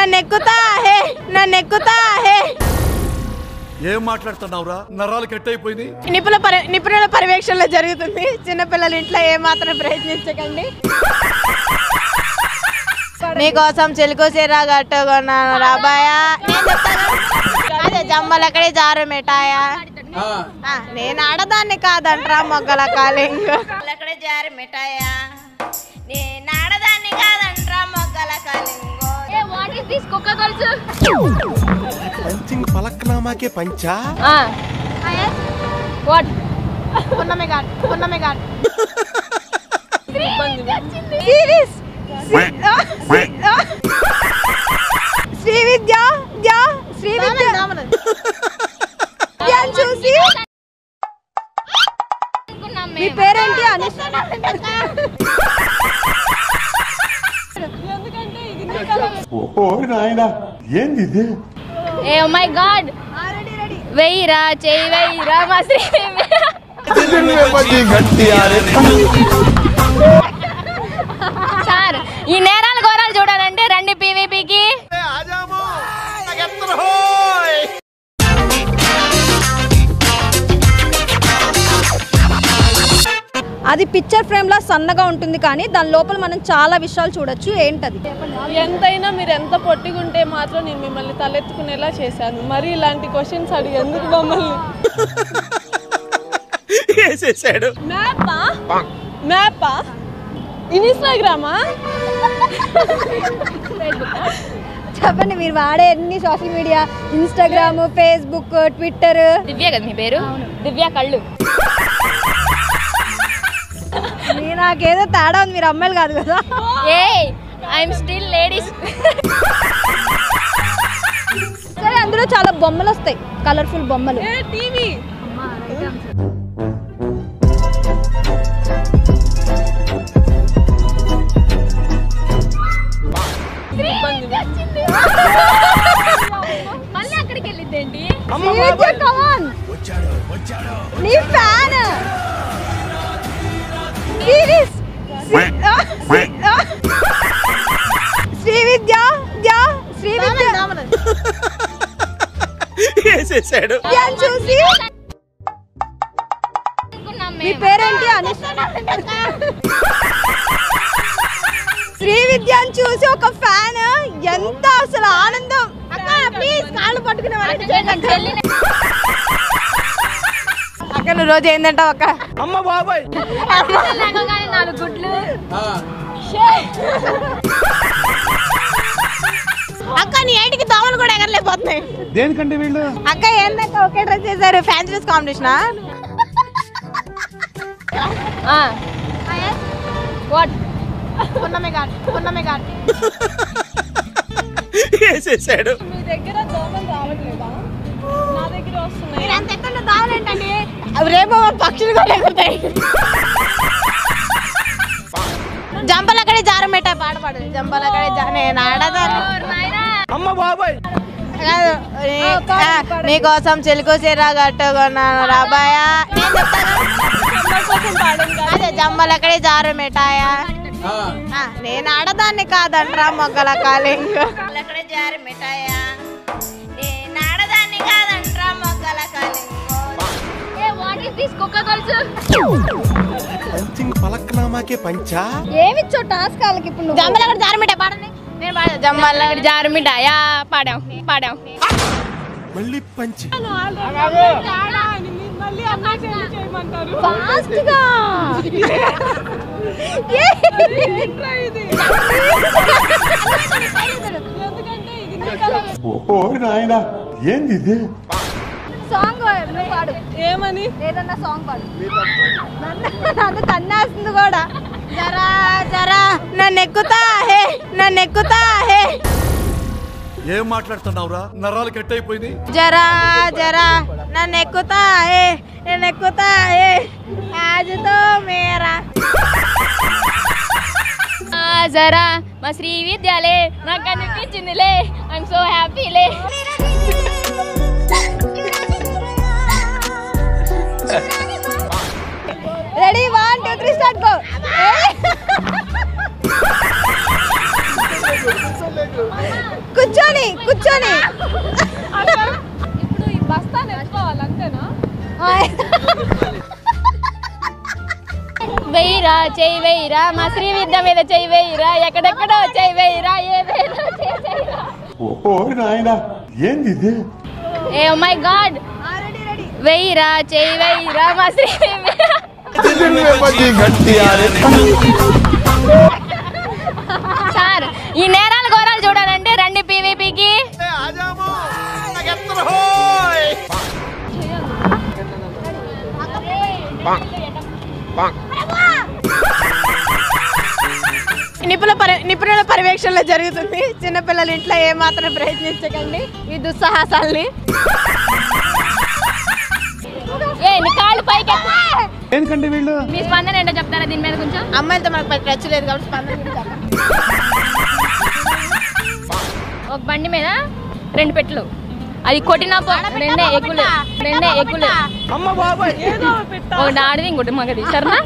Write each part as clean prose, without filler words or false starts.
నన్ను ఎక్కుతా హే ఏం మాట్లాడుతున్నావురా? నరాలు కట్ అయిపోయింది. నిపుణుల పర్యవేక్షణలో జరుగుతుంది. చిన్నపిల్లల ఇంట్లో ఏమాత్రం ప్రయత్నించకండి. నీకోసం చెలుకు చీర కట్టుకున్నాను రాబాయా. నేను చెప్తాను అదే జంబలక్కడే జారు మిఠాయా. నేను ఆడదాన్ని కాదంట్రా మొగ్గల కాలింగ్. అక్కడే జారు మిఠాయా. నేను ఆడదాన్ని కాదంట్రా మొగ్గల కాలింగ్. పంచింగ్ పలక్నామాకే పంచా. What Punnami God serious Shri విద్య చూసి మీ పేరేంటి అని ఏంది ఇది? ఏ ఓ మై గాడ్ వెయ్యిరా చెయ్యి వెయ్యిరా మా శ్రీ సార్ ఈ నేరాలు ఘోరాలు చూడాలంటే రండి పీవీపీకి. అది పిక్చర్ ఫ్రేమ్ లా సన్నగా ఉంటుంది కానీ దాని లోపల మనం చాలా విషయాలు చూడొచ్చు. ఏంటది? ఎంతైనా మీరు ఎంత పొట్టిగుంటే మాత్రం నేను మిమ్మల్ని తలెత్తుకునేలా చేశాను. మరి ఇలాంటి క్వశ్చన్స్ అడిగి ఎందుకు మమ్మల్ని? మ్యాపా ఇన్స్టాగ్రామా? చెప్పండి మీరు వాడే అన్ని social media, Instagram, Facebook, Twitter. Divya కదా మీ పేరు? దివ్య కళ్ళు. నాకేదో తేడా ఉంది. మీరు అమ్మాయిలు కాదు కదా? I'm still ladies. సరే అందులో చాలా బొమ్మలు వస్తాయి, కలర్ఫుల్ బొమ్మలు. టీవీ మళ్ళీ అక్కడికి వెళ్ళిద్దేంటి? నీ ఫ్యాన్ శ్రీ విద్య చూసి మీ పేరేంటి అని శ్రీ విద్యను చూసి ఒక ఫ్యాన్. ఎంత అసలు ఆనందం. ప్లీజ్ కాళ్ళు పట్టుకునే అక్క నువ్వు రోజు ఏంటంటావు అక్క? అమ్మ బాబాయ్ 4 గుడ్లు. అక్క నీ ఏంటికి దోమలు కూడా ఎగరలేకపోతున్నాయి. దేనికంటే వీళ్ళు? అక్క ఏందక్క ఒకే డ్రెస్ చేశారు? ఫ్యాన్స్ డ్రెస్ కాంపిటీషనా? వాట్ పున్నమి గాడ్ వేసేసాడు. మీ దగ్గర దోమలు రావట్లేదా? నా దగ్గర వస్తున్నాయి. మీరు ఎంత ఎక్కడ దోమలేంటండి? రేపు పక్షులు కూడా ఎగురుతాయి. జంపలక్కడే జారు మిఠాయి పాట పాడదు. జంపలక్కడే నేను ఆడదాన్ని. అమ్మ బాబాయ్ నీకోసం చెలుకు చీర కట్టుకున్నాను రాబాయా. నేను చెప్తాను అదే జంబలక్కడే జారు మిఠాయా. నేను ఆడదాన్ని కాదంట్రా మొగ్గల కాలింగ్. అక్కడే జారు మిఠాయా. నేను ఆడదాన్ని కాదంట్రా మొగ్గల కాలింగ్. పంచింగ్ పలక్నామాకే పంచా. ఏమిచ్చో టాస్క్ వాళ్ళకి. ఇప్పుడు జంబలక్కడే జారు మిఠాయి పాడండి. నేను పాడా జంబలక్కడే జారు మిఠాయా పాడాం. మళ్ళీ పంచి. మళ్ళీ అన్నా చేయమంటారు. ఫాస్ట్ గా ఏంది ఇది? సాంగ్ పాడు. ఏమని? ఏదన్నా సాంగ్ పాడు. నన్ను తన్నేస్తుంది కూడా. జరా జరా నన్ను ఎక్కుతా హే. ఏం మాట్లాడుతున్నావురా? నరాలు కట్ అయిపోయింది. జరా జరా నన్ను ఎక్కుతా హే. ఆజతో మేరా జరా మా శ్రీ విద్యాలే నాకు అనిపించిందిలే. ఐఎమ్ సో హ్యాపీలే. Ready 1 2 3 start go. కూర్చో. కూర్చొని ఇప్పుడు ఈ బస్తాను ఎత్తుకోవాలి అంతేనా? వెయ్యిరా చెయ్యి వెయ్యిరా మా శ్రీ విద్య మీద చెయ్యి వెయ్యిరా ఎక్కడెక్కడో చెయ్యి వెయ్యిరా ఏదైనా చేసేయ్యిరా. ఓ నాయనా ఏంది ఇది? ఏ మై గాడ్ వెయ్యిరా చెయ్యి వెయ్యిరా మా శ్రీ సార్ ఈ నేరాలు ఘోరాలు చూడాలంటే రండి పీవీపీకి. నిపుణుల పర్యవేక్షణలో జరుగుతుంది. చిన్నపిల్లలు ఇంట్లో ఏమాత్రం ప్రయత్నించకండి ఈ దుస్సాహసాల్ని. ఏ నీ కాళ్ళు పైకి ఎత్తు. ఎందుకంటే వీళ్ళు మీ స్పందన ఏంటో చెప్తారా దీని మీద కొంచెం? అమ్మాయిలతో మనకు పెద్ద టచ్ లేదు కాబట్టి స్పందన గురించి చెప్పండి. ఒక బండి మీద 2 పెట్టెలు అది కొట్టినా రెండే ఎక్కులే అమ్మ బాబాయ్ ఏదో పెట్ట ఒకటి ఆడిది ఇంకోటి మగది సరేనా?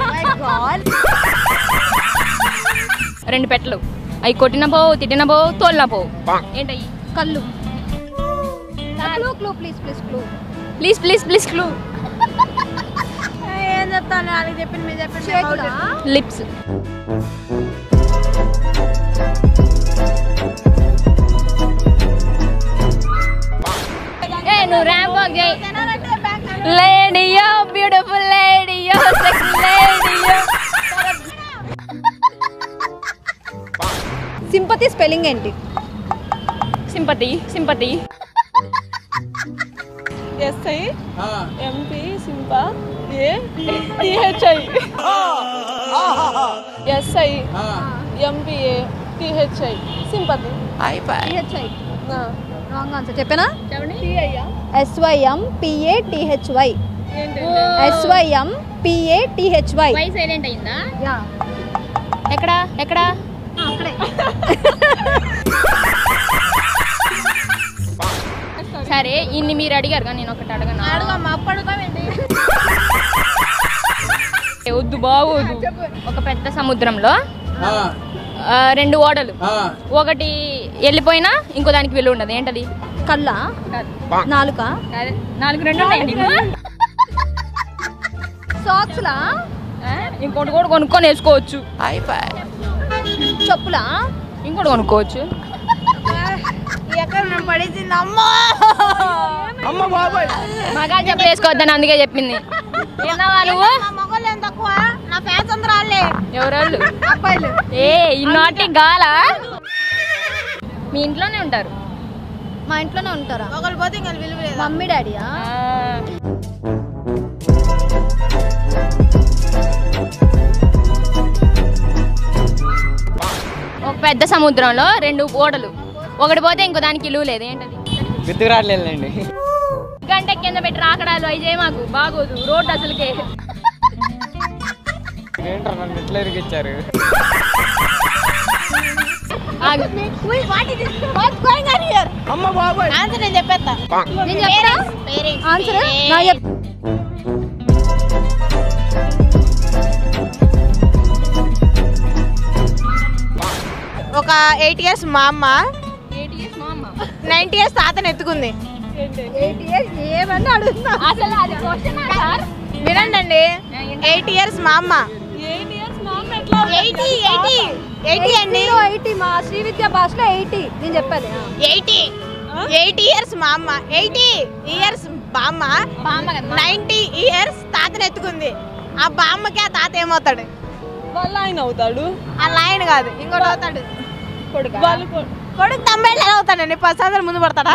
2 పెట్టెలు అవి కొట్టిన పోవు తిట్టిన పోవు తోలిన పోవు. ఏంటయ్యి? కళ్ళు. Please clue. ఏం చెప్తాను అని చెప్పింది మీరు చెప్పండి. లిప్స్. ఏ నువ్వు ర్యాంప్ వాక్ చేయి. లేడీయో బ్యూటిఫుల్ లేడీయో సెక్సీ లేడీయో. సింపతి స్పెల్లింగ్ ఏంటి? సింపతి ఎస్ఐ ఎంపీ సింపా A T H I S I M P A T H I sympathy. Wrong answer చెప్పేనా? SYMPATHY వై సైలెంట్ అయిందా? ఎక్కడ అక్కడే. సరే ఇన్ని మీరు అడిగారు కానీ నేను ఒకటి అడగను. వద్దు బాగోదు. ఒక పెద్ద సముద్రంలో 2 ఓడలు ఒకటి వెళ్ళిపోయినా ఇంకో దానికి విలువ ఉండదు. ఏంటది? కళ్ళ నాలుక 4 2 ఉన్నాయండి. సాక్స్లా ఇంకోటి కూడా కొనుక్కొని వేసుకోవచ్చు. చెప్పులా ఇంకోటి కొనుక్కోవచ్చు. ఎక్కడ పడేసింది అమ్మ బాబాయ్ మగాళ్ళు చెప్పలు వేసుకోవద్దని అందుకే చెప్పింది. ఏమన్నా నువ్వు? మగవాళ్ళు ఏం తక్కువ, నా ఫ్యాన్స్ అందరూ వాళ్ళే ఎవరాళ్ళు? అబ్బాయిలు. ఏ ఇన్నోటి గాలా మీ ఇంట్లోనే ఉంటారు. మా ఇంట్లోనే ఉంటారా? ఒకళ్ళు పోతే ఇంకా విలువ లేదు. మమ్మీ డాడీయా? ఒక పెద్ద సముద్రంలో 2 ఓడలు ఒకటి పోతే ఇంకో దానికి ఇలువ లేదు. ఏంటది? గుర్తుకు రావట్లేదండి. గంట కింద పెట్టి రాకడాలు అవి చేయ మాకు బాగోదు. రోడ్డు అసలుకే ఏంట్రా నన్ను ఎట్లా ఇరికిచ్చారు? అమ్మ బాబాయ్ ఆన్సర్ నేను చెప్పేస్తా. ఆన్సర్ ఒక 8 years మా అమ్మ 90 years తాతను ఎత్తుకుంది. ఏమన్నా అడుగుతున్నా అసలు అది క్వశ్చన్ సార్. వినండి. 8 years మా అమ్మ 80 అండి. 80 మా శ్రీ విద్యా భాషలో 80 నేను చెప్పాలి. 80 years మా అమ్మ 80 years బామ్మ 90 years తాతను ఎత్తుకుంది. ఆ బామ్మకి ఆ తాత ఏమవుతాడు? వాళ్ళ ఆయన అవుతాడు. వాళ్ళ ఆయన కాదు ఇంకోటి అవుతాడు. వాళ్ళు కొడుకు 90 ఏళ్ళు అవుతాడండి. 10 సంవత్సరాలు ముందు పడతాడా?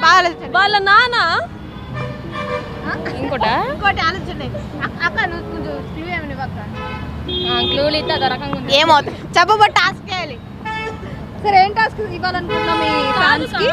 బాగా వాళ్ళ నాన్న ఇంకోట ఇంకోటి ఆలోచన. అక్క నువ్వు కొంచెం క్లూ ఏమని అక్క? క్లూలు ఇస్తే అదో రకంగా ఉంది. ఏమవుతుంది చెప్పబట్టి టాస్క్ చేయాలి. సరే ఏం టాస్క్ ఇవ్వాలనుకుంటున్నా మీ ఫ్యాన్స్ కి?